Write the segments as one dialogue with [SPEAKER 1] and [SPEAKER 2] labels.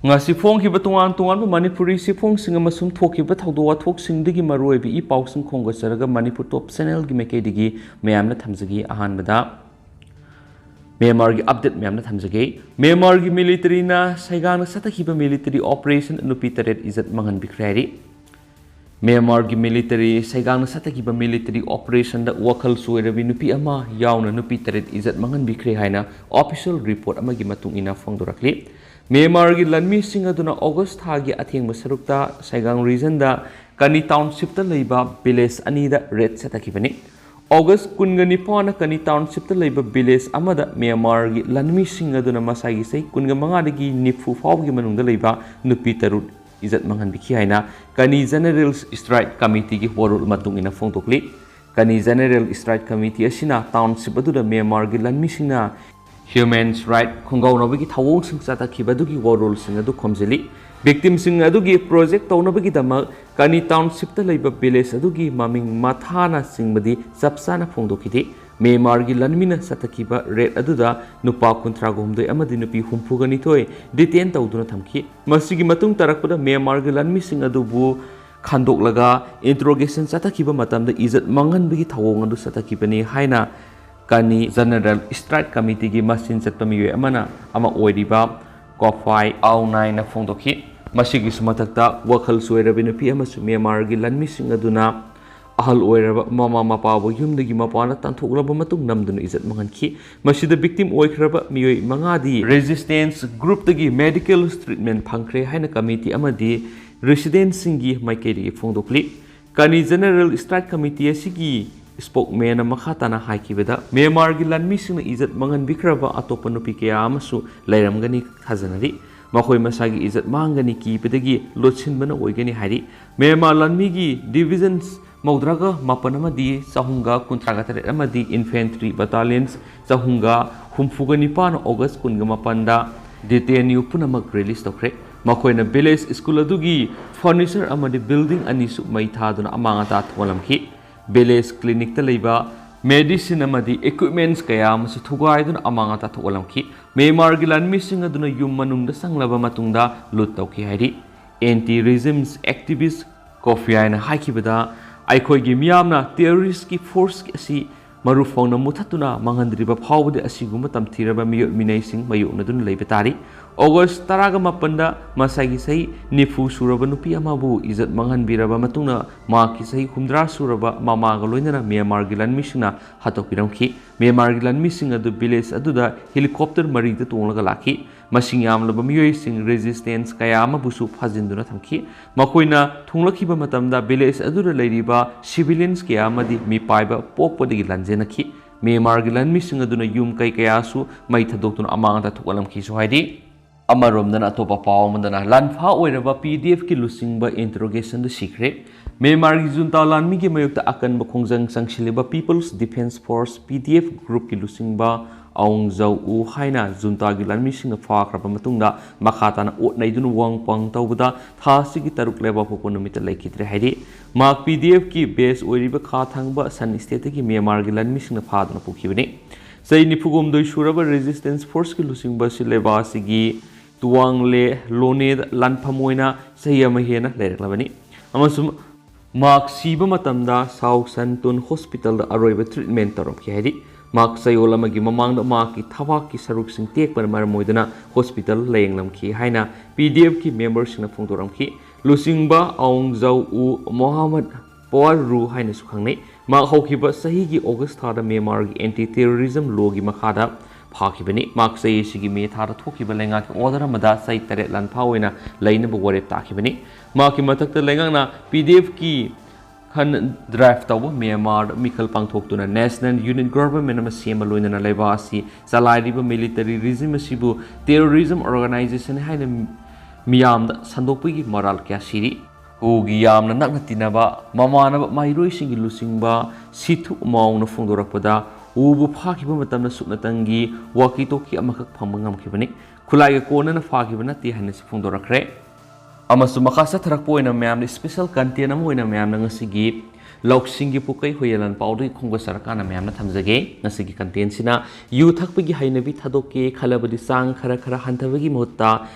[SPEAKER 1] ngasi phongkhiba tongan tongan Manipuri sifongsinga masum thokhiba thawdo wathoksingi maroibi I pausing khonga saraga Manipur top channel gi mekedigi mayamna thamjagi ahanbada Mynamar gi update mayamna thamjage Mynamar gi military na saigana satakhiba military operation Nupi taret Ejat mangan bikrari Mynamar gi military saigana satakhiba military operation da wakal soirabi Nupi ama yauna Nupi taret Ejat mangan bikre haina official report ama gi matung ina phongdorakli Mynamar gi lanmi sing aduna August thagi athengba sarukta Saigang region da Kani township ta leiba village ani da red satakibani August kungani pona Kani township ta leiba village amada Mynamar gi lanmi sing aduna masagi sei kunga manga dagi nifu fawgi manungda leiba Nupi tarut Ejat mangan bikhi haina Kani general strike committee gi warul matung ina phongtokli Kani general strike committee asina township adu da Mynamar gi lanmi singna Human rights khongau nabagi thawong sing chata khibadugi warol sing adu khomjeli victim sing adugi project tawnabagi dama Kani township ta leiba village adugi maming mathana singbadi sapsana phongdokhidi Mynamar gi lanmina satakhiba red aduda nupa kunthra gomdoi amadi nupi humphugani thoi detain tawduna thamki masigi matung tarakpada Mynamar gi lanmi sing adubu khandoklaga introgation satakhiba matamda Ejat manganbagi thawong adu satakibani haina Kani General Strike Committee gi masin chatpa miwe amana ama Oiraba Kofai Aunai na phongdokhi masigi sumatakta wakhal soirabi nupi amasu Mynamar gi lanmi sing aduna ahal oiraba mama mapabu yumdagi mapana tanthoklaba matung namduna Ejat manganki masida victim oikraba mioi mangadi resistance group tagi medical treatment phangkre haina committee amadi resident singi maikeri phongdokli Kani General Strike Committee asigi spokesman makhatana haikibeda Mynamar gi lanmi singna Ejat mangan bikraba atopa nupi kaya amasu lairamgani khajanari makhoi masagi Ejat mangani kibedagi lotsinbana oigani hari Mynamar lanmi gi divisions maudraga mapanama di sahunga kuntraga tare amadi infantry battalions sahunga humfugani pan August kunga mapanda detainu punamak release tokre makhoina village school adugi furniture amadi building ani su mai thaduna amanga ta tholamki village clinic ta leiba medicine amadi equipments kaya amasu thugai dun amanga ta tholamki Mynamar gi lanmi sing aduna yum manungda sanglaba matungda lut tawki hairi anti regimes activist kofiaina haikibada aikhoi gi miyamna terrorist ki force ki asi maru phongna muthatuna manghandriba phawbudi asiguma tamthiraba miyot minai sing mayukna dun leiba tari August taraga mapanda masagi sai nifu suraba nupi amabu Ejat mangan biraba matungna ma ki sai humdra suraba mama ga loinana Mynamar gi lanmi singna hatopiramki Mynamar gi lanmi sing adu village aduda helicopter mari da tonglaga laki masing yamlaba miyoi sing resistance kaya amabusu phajinduna thamki makoina thunglakhiba matamda village aduda leiriba civilians kaya amadi mi paiba pokpodigi lanjenaki Mynamar gi lanmi sing aduna yum kai kayasu mai thadoktuna amanga ta thokalamki so haidi Amaromdana atopa pawmandana Lanpha Oiraba PDF ki Luchingba Introgation the secret Mynamar gi junta lanmi gi mayukta akanba khongjang sangshiliba People's Defense Force PDF group ki Luchingba aungzau u haina junta gi lanmi singa phakraba matungda makhatana otnaidun wangpang tawbada thasigi taruk leba poponumita laikitre haidi mak PDF ki base oiriba kha thangba san state ki Mynamar gi lanmi singa phaduna pukhibani sai nifugom doi suraba resistance force ki Luchingba sileba sigi tuangle loned Lanpha moina sayama hena lairaklabani amasum mak siba matamda South Santun Hospital da aroiba treatment taramki haidi mak sayolama gi mamangda mak ki thawak ki saruk sing tekpar maramoidana hospital layenglamki haina PDF ki members sing phongdoramki Luchingba aungzau u Muhammad Pawaru haina sukhangnei mak haukiba sahi gi August thada Mynamar gi anti terrorism law gi makhada phakibani mak sai sigi me thara thokiba lenga ki order amada sai tare Lanpha oina lainaba warep takibani mak ki matakta lengangna PDF ki khan drive taw Mynamar mikhal pangthoktuna national unit government ama sema loinana leba asi salariba military regime asibu terrorism organization haina miyamda sandokpigi moral kya siri ugi yamna nakna tinaba mamana mairoi singi Luchingba sithu maungna phongdorakpada ubu phakiba matamna suknatangi waki toki amakak phambangam khibani khulai ga kona na phakiba na ti hanis phongdorakre amasu makasa tharakpo ina mayam special content am oina mayam na ngasigi ꯂꯧꯁꯤꯡꯒꯤ ꯄꯨꯀꯩ ꯍꯣꯌꯦꯂꯟ ꯄꯥꯎꯗꯒꯤ ꯈꯣꯡꯒꯠꯆꯔꯀꯥꯟꯗ ꯃꯌꯥꯝꯅ ꯊꯝꯖꯒꯦ ꯉꯁꯤꯒꯤ ꯀꯟꯇꯦꯟꯁꯤꯅ ꯌꯨ ꯊꯛꯄꯒꯤ ꯍꯩꯅꯕꯤ ꯊꯥꯗꯣꯛꯀꯦ ꯈꯜꯂꯕꯗꯤ ꯆꯥꯡ ꯈꯔ ꯍꯟꯊꯕꯒꯤ ꯃꯍꯨꯠꯇ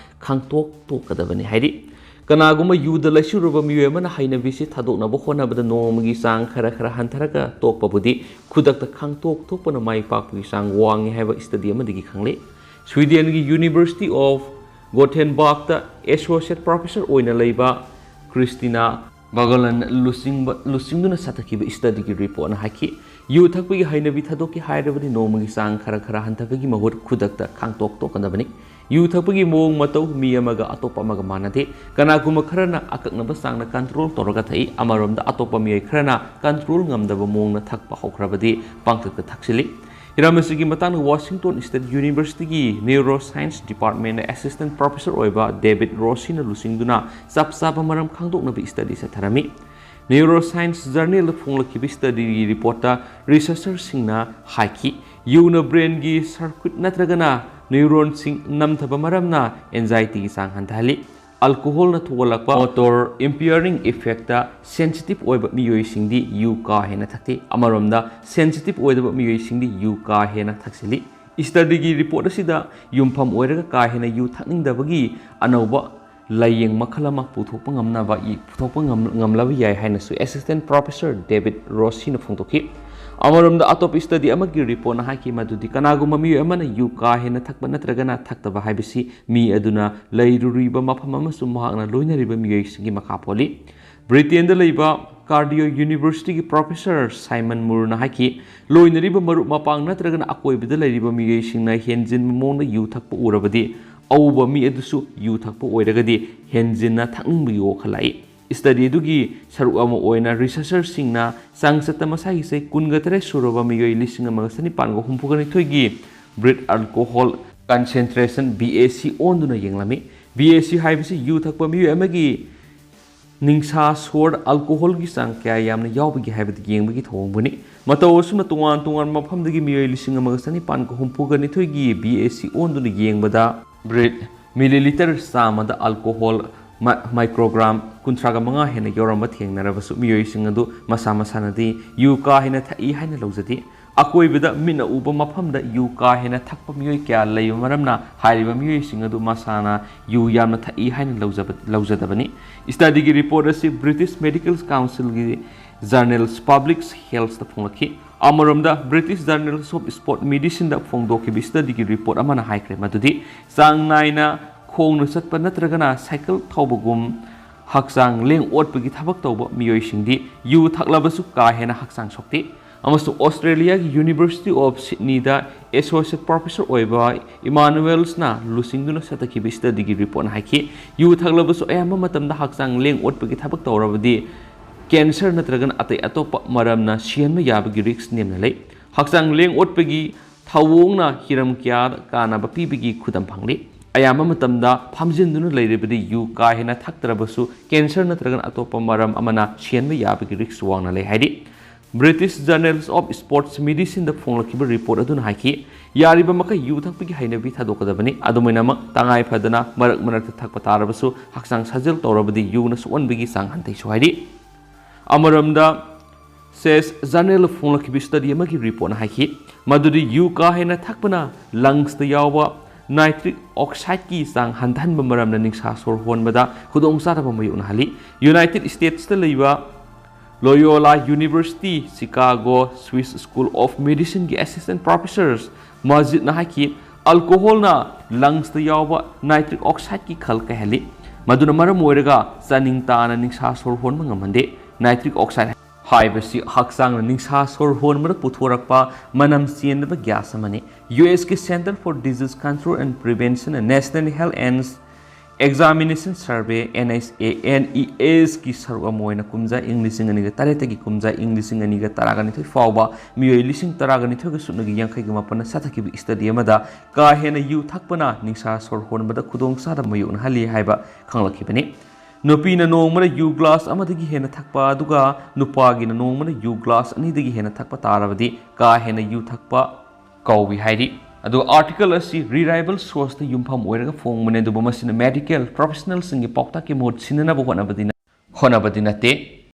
[SPEAKER 1] ꯈꯪꯇꯣꯛ ꯇꯣꯛꯀꯗꯕꯅꯤ ꯍꯥꯏꯗꯤ ꯀꯅꯥꯒꯨꯝꯕ ꯌꯨꯗ ꯂꯩꯁꯤꯜꯂꯨꯔꯕ ꯃꯤꯑꯣꯏ ꯑꯃꯅ ꯍꯩꯅꯕꯤꯁꯤ ꯊꯥꯗꯣꯛꯅꯕ ꯍꯣꯠꯅꯕꯗ ꯅꯣꯡꯃꯒꯤ ꯆꯥꯡ ꯈꯔ ꯍꯟꯊꯔꯒ ꯇꯣꯛꯄꯕꯨꯗꯤ ꯈꯨꯗꯛꯇ ꯈꯪꯇꯣꯛ ꯊꯣꯛꯄꯅ ꯃꯥꯏ ꯄꯥꯛꯄꯒꯤ ꯆꯥꯡ ꯋꯥꯡꯉꯤ ꯍꯥꯏꯕ ꯁ꯭ꯇꯗꯤ ꯑꯃꯗꯒꯤ ꯈꯪꯂꯦ ꯁ꯭ꯋꯤꯗꯦꯟꯒꯤ ꯌꯨꯅꯤꯚꯔꯁꯤꯇꯤ ꯑꯣꯐ ꯒꯣꯊꯦꯟꯕꯥꯔꯒꯇ ꯑꯦꯁꯣꯁꯤꯌꯦꯠ ꯄ꯭ꯔꯣꯐꯦꯁꯔ ꯑꯣꯏꯅ ꯂꯩꯕ ꯀ꯭ꯔꯤꯁꯇꯤꯅꯥ ꯕꯒꯂꯟ ꯂꯨꯆꯤꯡꯗꯨꯅ ꯁꯥꯊꯈꯤꯕ ꯁ꯭ꯇꯗꯤꯒꯤ ꯔꯤꯄꯣꯔꯠꯅ ꯍꯥꯏꯈꯤ ꯌꯨ ꯊꯛꯄꯒꯤ ꯍꯩꯅꯕꯤ ꯊꯥꯗꯣꯛꯀꯦ ꯍꯥꯏꯔꯕꯗꯤ ꯅꯣꯡꯃꯒꯤ ꯆꯥꯡ ꯈꯔ ꯍꯟꯊꯕꯒꯤ ꯃꯍꯨꯠ ꯈꯨꯗꯛꯇ ꯈꯪꯇꯣꯛ ꯇꯣꯛꯀꯗꯕꯅꯤ ꯌꯨ ꯊꯛꯄꯒꯤ ꯃꯑꯣꯡ ꯃꯇꯧ ꯃꯤ ꯑꯃꯒ ꯑꯇꯣꯞꯄ ꯑꯃꯒ ꯃꯥꯟꯅꯗꯦ ꯀꯅꯥꯒꯨꯝꯕ ꯈꯔꯅ ꯑꯀꯛꯅꯕ ꯆꯥꯡꯗ ꯀꯟꯇ꯭ꯔꯣꯜ ꯇꯧꯔꯒ ꯊꯛꯏ ꯑꯃꯔꯣꯝꯗ ꯑꯇꯣꯞꯄ ꯃꯤꯑꯣꯏ ꯈꯔꯅ ꯀꯟꯇ꯭ꯔꯣꯜ ꯉꯝꯗꯕ ꯃꯑꯣꯡꯗ ꯊꯛꯄ ꯍꯧꯈ꯭ꯔꯕꯗꯤ ꯄꯥꯡꯊꯛꯇ ꯊꯛꯆꯤꯜꯂꯤ ꯍꯤꯔꯝ ꯑꯁꯤꯒꯤ ꯃꯇꯥꯡꯗ ꯋꯥꯁꯤꯡꯇꯟ ꯁ꯭ꯇꯦꯠ ꯌꯨꯅꯤꯚꯔꯁꯤꯇꯤꯒꯤ ꯅ꯭ꯌꯨꯔꯣꯁꯥꯏꯟꯁ ꯗꯤꯄꯥꯔꯠꯃꯦꯟꯇ ꯑꯦꯁꯤꯁꯇꯦꯟꯠ ꯄ꯭ꯔꯣꯐꯦꯁꯔ ꯑꯣꯏꯕ ꯗꯦꯕꯤꯗ ꯔꯣꯁꯤꯅ ꯂꯨꯆꯤꯡꯗꯨꯅ ꯆꯞ ꯆꯥꯕ ꯃꯔꯝ ꯈꯪꯗꯣꯛꯅꯕ ꯁ꯭ꯇꯗꯤ ꯆꯠꯊꯔꯝꯃꯤ ꯅ꯭ꯌꯨꯔꯣꯁꯥꯏꯟꯁ ꯖꯔꯅꯦꯜꯗ ꯐꯣꯡꯂꯛꯈꯤꯕ ꯁ꯭ꯇꯗꯤꯒꯤ ꯔꯤꯄꯣꯔꯠꯇ ꯔꯤꯁꯔꯆꯔꯁꯤꯡꯅ ꯍꯥꯏꯈꯤ ꯌꯨꯅ ꯕ꯭ꯔꯦꯟꯒꯤ ꯁꯔꯀ꯭ꯌꯨꯠ ꯅꯠꯇ꯭ꯔꯒꯅ ꯅ꯭ꯌꯨꯔꯣꯟꯁꯤꯡ ꯅꯝꯊꯕ ꯃꯔꯝꯅ ꯑꯦꯟꯖꯥꯏꯇꯤꯒꯤ ꯆꯥꯡ ꯍꯟꯊꯍꯜꯂꯤ ꯑꯜꯀꯣꯍꯣꯜꯅ ꯊꯣꯛꯍꯜꯂꯛꯄ ꯃꯣꯇꯣꯔ ꯏꯝꯄꯤꯌꯔꯤꯡ ꯏꯐꯦꯛꯇ ꯁꯦꯟꯁꯤꯇꯤꯚ ꯑꯣꯏꯕ ꯃꯤꯑꯣꯏꯁꯤꯡꯗꯤ ꯌꯨ ꯀꯥ ꯍꯦꯟꯅ ꯊꯛꯇꯦ ꯑꯃꯔꯣꯝꯗ ꯁꯦꯟꯁꯤꯇꯤꯚ ꯑꯣꯏꯗꯕ ꯃꯤꯑꯣꯏꯁꯤꯡꯗꯤ ꯌꯨ ꯀꯥ ꯍꯦꯟꯅ ꯊꯛꯆꯤꯜꯂꯤ ꯁ꯭ꯇꯗꯤꯒꯤ ꯔꯤꯄꯣꯔꯠ ꯑꯁꯤꯗ ꯌꯨꯝꯐꯝ ꯑꯣꯏꯔꯒ ꯀꯥ ꯍꯦꯟꯅ ꯌꯨ ꯊꯛꯅꯤꯡꯗꯕꯒꯤ ꯑꯅꯧꯕ ꯂꯥꯏꯌꯦꯡ ꯃꯈꯜ ꯑꯃ ꯄꯨꯊꯣꯛꯄ ꯉꯝꯂꯕ ꯌꯥꯏ ꯍꯥꯏꯅꯁꯨ ꯑꯦꯁꯤꯁꯇꯦꯟꯠ ꯄ꯭ꯔꯣꯐꯦꯁꯔ ꯗꯦꯕꯤꯗ ꯔꯣꯁꯤꯅ ꯐꯣꯡꯗꯣꯛꯈꯤ ꯑꯃꯔꯣꯝꯗ ꯑꯇꯣꯞꯄ ꯁ꯭ꯇꯗꯤ ꯑꯃꯒꯤ ꯔꯤꯄꯣꯔꯠꯅ ꯍꯥꯏꯈꯤ ꯃꯗꯨꯗꯤ ꯀꯅꯥꯒꯨꯝꯕ ꯃꯤꯑꯣꯏ ꯑꯃꯅ ꯌꯨ ꯀꯥ ꯍꯦꯟꯅ ꯊꯛꯄ ꯅꯠꯇ꯭ꯔꯒꯅ ꯊꯛꯇꯕ ꯍꯥꯏꯕꯁꯤ ꯃꯤ ꯑꯗꯨꯅ ꯂꯩꯔꯨꯔꯤꯕ ꯃꯐꯝ ꯑꯃꯁꯨꯡ ꯃꯍꯥꯛꯅ ꯂꯣꯏꯅꯔꯤꯕ ꯃꯤꯑꯣꯏꯁꯤꯡꯒꯤ ꯃꯈꯥ ꯄꯣꯜꯂꯤ ꯕ꯭ꯔꯤꯇꯦꯟꯗ ꯂꯩꯕ ꯀꯥꯔꯗꯤꯑꯣ ꯌꯨꯅꯤꯚꯔꯁꯤꯇꯤꯒꯤ ꯄ꯭ꯔꯣꯐꯦꯁꯔ ꯁꯥꯏꯃꯟ ꯃꯨꯔꯅ ꯍꯥꯏꯈꯤ ꯂꯣꯏꯅꯔꯤꯕ ꯃꯔꯨꯞ ꯃꯄꯥꯡ ꯅꯠꯇ꯭ꯔꯒꯅ ꯑꯀꯣꯏꯕꯗ ꯂꯩꯔꯤꯕ ꯃꯤꯑꯣꯏꯁꯤꯡꯅ ꯍꯦꯟꯖꯤꯟꯕ ꯃꯑꯣꯡꯗ ꯌꯨ ꯊꯛꯄ ꯎꯔꯕꯗꯤ ꯑꯎꯕ ꯃꯤ ꯑꯗꯨꯁꯨ ꯌꯨ ꯊꯛꯄ ꯑꯣꯏꯔꯒꯗꯤ ꯍꯦꯟꯖꯤꯟꯅ ꯊꯛꯅꯤꯡꯕꯒꯤ ꯋꯥꯈꯜ ꯂꯥꯛꯏ ꯁ꯭ꯇꯗꯤ ꯑꯗꯨꯒꯤ ꯁꯔꯨꯛ ꯑꯃ ꯑꯣꯏꯅ ꯔꯤꯁꯔꯆꯔꯁꯤꯡꯅ ꯆꯥꯡꯆꯠꯇ ꯃꯁꯥꯒꯤ ꯆꯍꯤ 19 ꯁꯨꯔꯕ ꯃꯤꯑꯣꯏ 1962ꯒꯤ ꯕ꯭ꯔꯤꯠ ꯑꯜꯀꯣꯍꯣꯜ ꯀꯟꯁꯦꯟꯇ꯭ꯔꯦꯁꯟ BAC ꯑꯣꯟꯗꯨꯅ ꯌꯦꯡꯂꯝꯃꯤ BAC ꯍꯥꯏꯕꯁꯤ ꯌꯨ ꯊꯛꯄ ꯃꯤꯑꯣꯏ ꯑꯃꯒꯤ ꯅꯤꯡꯁꯥ ꯁꯣꯔꯗ ꯑꯜꯀꯣꯍꯣꯜꯒꯤ ꯆꯥꯡ ꯀꯌꯥ ꯌꯥꯝꯅ ꯌꯥꯎꯕꯒꯦ ꯍꯥꯏꯕꯗꯨ ꯌꯦꯡꯕꯒꯤ ꯊꯧꯑꯣꯡꯕꯨꯅꯤ ꯃꯇꯧ ꯑꯁꯨꯝꯅ ꯇꯣꯉꯥꯟ ꯇꯣꯉꯥꯟꯕ ꯃꯐꯝꯗꯒꯤ ꯃꯤꯑꯣꯏ 1962ꯒꯤ BAC ꯑꯣꯟꯗꯨꯅ ꯌꯦꯡꯕꯗ ꯕ꯭ꯔꯤꯠ ꯃꯤꯂꯤꯂꯤꯇꯔ ꯆꯥꯝꯃꯗ ꯑꯜꯀꯣꯍꯣꯜ ꯃꯥꯏꯀ꯭ꯔꯣꯒ꯭ꯔꯥꯝ 35 ꯍꯦꯟꯅ ꯌꯧꯔꯝꯕ ꯊꯦꯡꯅꯔꯕꯁꯨ ꯃꯤꯑꯣꯏꯁꯤꯡ ꯑꯗꯨ ꯃꯁꯥꯅꯗꯤ ꯌꯨ ꯀꯥ ꯍꯦꯟꯅ ꯊꯛꯏ ꯍꯥꯏꯅ ꯂꯧꯖꯗꯦ ꯑꯀꯣꯏꯕꯗ ꯃꯤꯠꯅ ꯎꯕ ꯃꯐꯝꯗ ꯌꯨ ꯀꯥ ꯍꯦꯟꯅ ꯊꯛꯄ ꯃꯤꯑꯣꯏ ꯀꯌꯥ ꯂꯩꯕ ꯃꯔꯝꯅ ꯍꯥꯏꯔꯤꯕ ꯃꯤꯑꯣꯏꯁꯤꯡ ꯑꯗꯨ ꯃꯁꯥꯅ ꯌꯨ ꯌꯥꯝꯅ ꯊꯛꯏ ꯍꯥꯏꯅ ꯂꯧꯖꯗꯕꯅꯤ ꯁ꯭ꯇꯗꯤꯒꯤ ꯔꯤꯄꯣꯔꯠ ꯑꯁꯤ ꯕ꯭ꯔꯤꯇꯤꯁ ꯃꯦꯗꯤꯀꯦꯜ ꯀꯥꯎꯟꯁꯤꯜꯒꯤ ꯖꯔꯅꯦꯜꯁ ꯄꯕ꯭ꯂꯤꯛ ꯍꯦꯜꯊꯇ ꯐꯣꯡꯂꯛꯈꯤ ꯑꯃꯔꯣꯝꯗ ꯕ꯭ꯔꯤꯇꯤꯁ ꯖꯔꯅꯦꯜꯁ ꯑꯣꯐ ꯁ꯭ꯄꯣꯔꯠ ꯃꯦꯗꯤꯁꯤꯟꯗ ꯐꯣꯡꯗꯣꯛꯈꯤꯕ ꯁ꯭ꯇꯗꯤꯒꯤ ꯔꯤꯄꯣꯔꯠ ꯑꯃꯅ ꯍꯥꯏꯈ꯭ꯔꯦ ꯃꯗꯨꯗꯤ ꯆꯥꯡ ꯅꯥꯏꯅ ꯈꯣꯡꯅ ꯆꯠꯄ ꯅꯠꯇ꯭ꯔꯒꯅ ꯁꯥꯏꯀꯜ ꯊꯧꯕꯒꯨꯝ ꯍꯛꯆꯥꯡ ꯂꯦꯡ ꯑꯣꯠꯄꯒꯤ ꯊꯕꯛ ꯇꯧꯕ ꯃꯤꯑꯣꯏꯁꯤꯡꯗꯤ ꯌꯨ ꯊꯛꯂꯕꯁꯨ ꯀꯥ ꯍꯦꯟꯅ ꯍꯛꯆꯥꯡ ꯁꯣꯛꯇꯦ ꯑꯃꯁꯨꯡ ꯑꯣꯁꯇ꯭ꯔꯦꯂꯤꯌꯥꯒꯤ ꯌꯨꯅꯤꯚꯔꯁꯤꯇꯤ ꯑꯣꯐ ꯁꯤꯗꯅꯤꯗ ꯑꯦꯁꯣꯁꯤꯌꯦꯠ ꯄ꯭ꯔꯣꯐꯦꯁꯔ ꯑꯣꯏꯕ ꯏꯃꯥꯅꯨꯋꯦꯜꯁꯅ ꯂꯨꯆꯤꯡꯗꯨꯅ ꯁꯠꯊꯈꯤꯕ ꯁ꯭ꯇꯗꯤꯒꯤ ꯔꯤꯄꯣꯔꯠꯅ ꯍꯥꯏꯈꯤ ꯌꯨ ꯊꯛꯂꯕꯁꯨ ꯑꯌꯥꯝꯕ ꯃꯇꯝꯗ ꯍꯛꯆꯥꯡ ꯂꯦꯡ ꯑꯣꯠꯄꯒꯤ ꯊꯕꯛ ꯇꯧꯔꯕꯗꯤ ꯀꯦꯟꯁꯔ ꯅꯠꯇ꯭ꯔꯒꯅ ꯑꯇꯩ ꯑꯇꯣꯞꯄ ꯃꯔꯝꯅ ꯁꯤꯍꯟꯕ ꯌꯥꯕꯒꯤ ꯔꯤꯛꯁ ꯅꯦꯝꯅ ꯂꯩ ꯍꯛꯆꯥꯡ ꯂꯦꯡ ꯑꯣꯠꯄꯒꯤ ꯊꯧꯑꯣꯡꯅ ꯍꯤꯔꯝ ꯀꯌꯥꯗ ꯀꯥꯟꯅꯕ ꯄꯤꯕꯒꯤ ꯈꯨꯗꯝ ꯐꯪꯂꯤ ꯑꯌꯥꯝꯕ ꯃꯇꯝꯗ ꯐꯝꯖꯤꯟꯗꯨꯅ ꯂꯩꯔꯕꯗꯤ ꯌꯨ ꯀꯥ ꯍꯦꯟꯅ ꯊꯛꯇ꯭ꯔꯕꯁꯨ ꯀꯦꯟꯁꯔ ꯅꯠꯇ꯭ꯔꯒꯅ ꯑꯇꯣꯞꯄ ꯃꯔꯝ ꯑꯃꯅ ꯁꯤꯍꯟꯕ ꯌꯥꯕꯒꯤ ꯔꯤꯛꯁ ꯋꯥꯡꯅ ꯂꯩ ꯍꯥꯏꯔꯤ ꯕ꯭ꯔꯤꯇꯤꯁ ꯖꯔꯅꯦꯜꯁ ꯑꯣꯐ ꯁ꯭ꯄꯣꯔꯠꯁ ꯃꯦꯗꯤꯁꯤꯟꯗ ꯐꯣꯡꯂꯛꯈꯤꯕ ꯔꯤꯄꯣꯔꯠ ꯑꯗꯨꯅ ꯍꯥꯏꯈꯤ ꯌꯥꯔꯤꯕ ꯃꯈꯩ ꯌꯨ ꯊꯛꯄꯒꯤ ꯍꯩꯅꯕꯤ ꯊꯥꯗꯣꯛꯀꯗꯕꯅꯤ ꯑꯗꯨꯃꯥꯏꯅꯃꯛ ꯇꯉꯥꯏ ꯐꯗꯅ ꯃꯔꯛꯇ ꯊꯛꯄ ꯇꯥꯔꯕꯁꯨ ꯍꯛꯆꯥꯡ ꯁꯥꯖꯦꯜ ꯇꯧꯔꯕꯗꯤ ꯌꯨꯅ ꯁꯣꯛꯍꯟꯕꯒꯤ ꯆꯥꯡ ꯍꯟꯊꯩꯁꯨ ꯍꯥꯏꯔꯤ ꯑꯃꯔꯣꯝꯗ ꯁꯦꯁ ꯖꯔꯅꯦꯜꯗ ꯐꯣꯡꯂꯛꯈꯤꯕ ꯁ꯭ꯇꯗꯤ ꯑꯃꯒꯤ ꯔꯤꯄꯣꯔꯠꯅ ꯍꯥꯏꯈꯤ ꯃꯗꯨꯗꯤ ꯌꯨ ꯀꯥ ꯍꯦꯟꯅ ꯊꯛꯄꯅ ꯂꯪꯁꯇ ꯌꯥꯎꯕ नाइट्रिक ऑक्साइड की चांग हंथहनब मरमना निंसा सोर होनबदा खुदोंचादब मायोकनहली United States Loyola University Chicago Swiss school of medicine की असिस्टेंट प्रोफेसर्स मस्जिद नाकी अल्कोहल ना लंग्स नाइट्रिक ऑक्साइड की खल कहली मदुना मरम ओइरगा चानिंग ताना निंसा सोर होनब ngамande नाइट्रिक ऑक्साइड हाइबसी हक्सांग निंसा सोर होनबद पुथोरकपा मनम चेनब ग्यास अमने यूएस की centre for disease control and prevention national health and examination survey NES की सरुआमोइना कुमजा इंग्लिशिंग अनिगा तारेतगी कुमजा इंग्लिशिंग अनिगा तरागनिथै फावबा मियोय लिसिंग तरागनिथैगा सुनगी यांखैगा मापन साथकिबि स्टडी अमदा का हेना यु थकपना निंसा सोर होनबदा खुदोंग सादा मयुन हलि हाइबा खंगलखिबनि नुपीना नोंमना यु ग्लास अमदगी हेना थकपा अदुगा नुपागिना नोंमना यु ग्लास अनिदगी हेना थकपा तारबदि का हेना यु थकपा कौबि हाइरि अदो आर्टिकल असी रिलायबल सोर्स ता युमफम ओइरगा फोंगमने दुबो मसिना मेडिकल प्रोफेशनल सिंगी पाउता के मोड सिनना होनबदि नते